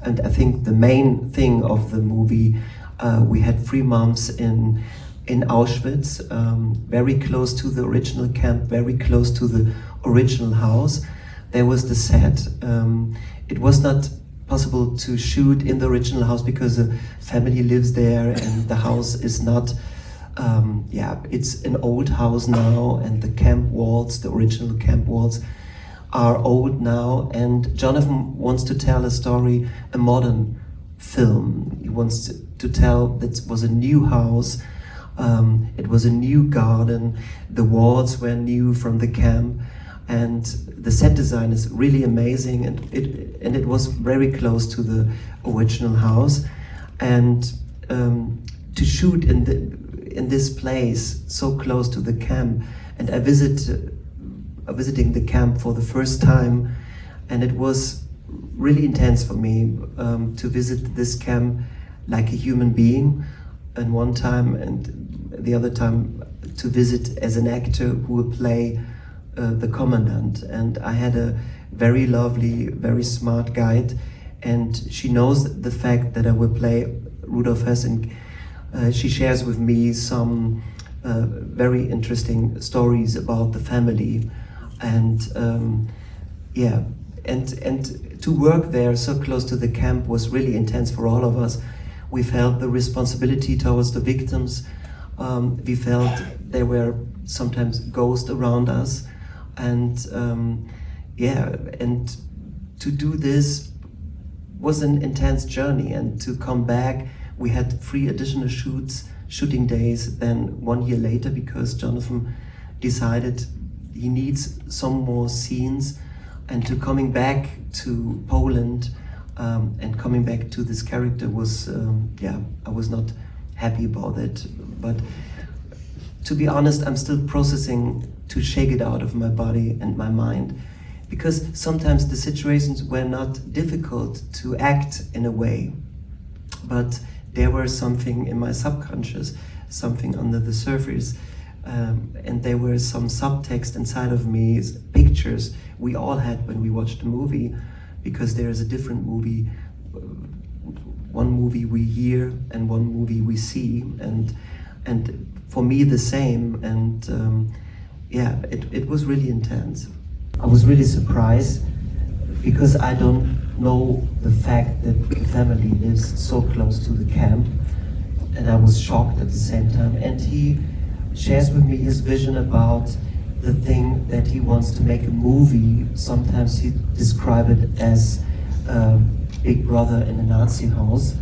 And I think the main thing of the movie, we had 3 months in Auchwitz, very close to the original camp, very close to the original house. There was the set. It was not possible to shoot in the original house because a family lives there and the house is not, it's an old house now, and the camp walls, the original camp walls, are old now, and Jonathan wants to tell a story, a modern film. He wants to tell that it was a new house, it was a new garden, the walls were new from the camp, and the set design is really amazing, and it was very close to the original house. And to shoot in this place so close to the camp, and I visiting the camp for the first time, and it was really intense for me to visit this camp like a human being and one time, and the other time to visit as an actor who will play the commandant. And I had a very lovely, very smart guide, and she knows the fact that I will play Rudolf Hess, and she shares with me some very interesting stories about the family. And and to work there so close to the camp was really intense for all of us. We felt the responsibility towards the victims. We felt there were sometimes ghosts around us, and and to do this was an intense journey. And to come back, we had 3 additional shooting days then 1 year later, because Jonathan decided he needs some more scenes, and to coming back to Poland and coming back to this character was, I was not happy about it. But to be honest, I'm still processing to shake it out of my body and my mind, because sometimes the situations were not difficult to act in a way, but there was something in my subconscious, something under the surface. And there were some subtext inside of me, pictures we all had when we watched the movie, because there is a different movie. One movie we hear and one movie we see, and for me the same. And it was really intense. I was really surprised, because I don't know the fact that the family lives so close to the camp, and I was shocked at the same time. And he shares with me his vision about the thing that he wants to make a movie. Sometimes he described it as Big Brother in a Nazi house,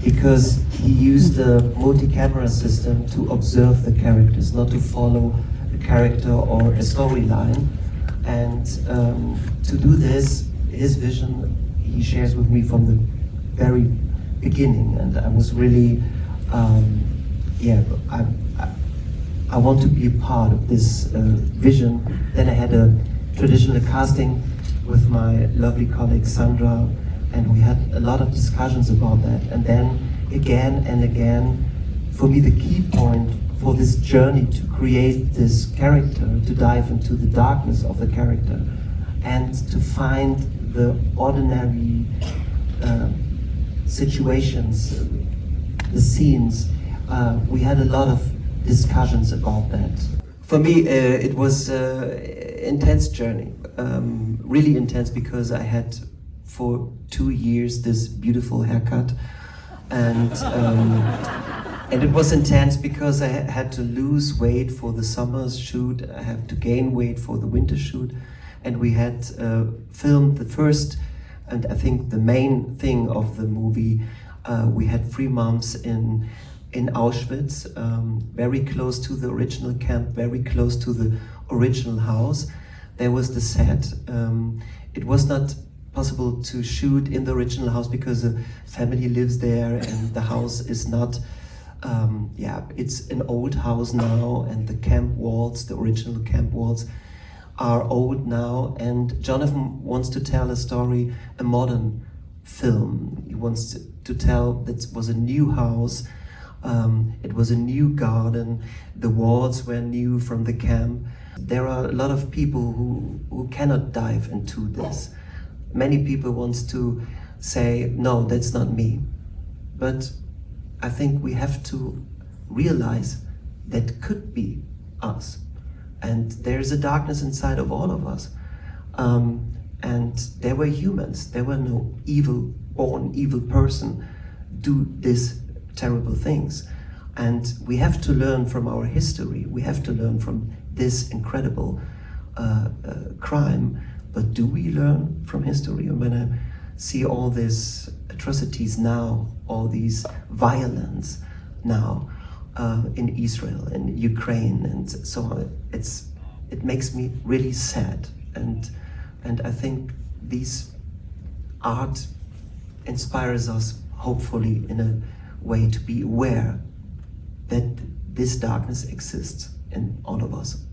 because he used a multi-camera system to observe the characters, not to follow a character or a storyline. And to do this, his vision, he shares with me from the very beginning, and I was really I want to be a part of this vision. Then I had a traditional casting with my lovely colleague Sandra, and we had a lot of discussions about that. And then again and again, for me the key point for this journey to create this character, to dive into the darkness of the character, and to find the ordinary situations, the scenes. We had a lot of discussions about that. For me, it was an intense journey, really intense, because I had for 2 years this beautiful haircut, and it was intense because I had to lose weight for the summer's shoot. I had to gain weight for the winter shoot, and we had filmed the first, and I think the main thing of the movie. We had 3 months in Auchwitz, very close to the original camp, very close to the original house. There was the set. It was not possible to shoot in the original house because a family lives there, and the house is not, it's an old house now, and the camp walls, the original camp walls, are old now. And Jonathan wants to tell a story, a modern film. He wants to tell that it was a new house, it was a new garden, the walls were new from the camp. There are a lot of people who cannot dive into this. Many people want to say, no, that's not me. But I think we have to realize that could be us. And there's a darkness inside of all of us. And there were humans. There were no born evil person do these terrible things. And we have to learn from our history. We have to learn from this incredible crime. But do we learn from history? And when I see all these atrocities now, all these violence now in Israel and Ukraine and so on, it makes me really sad. And I think this art inspires us, hopefully, in a way to be aware that this darkness exists in all of us.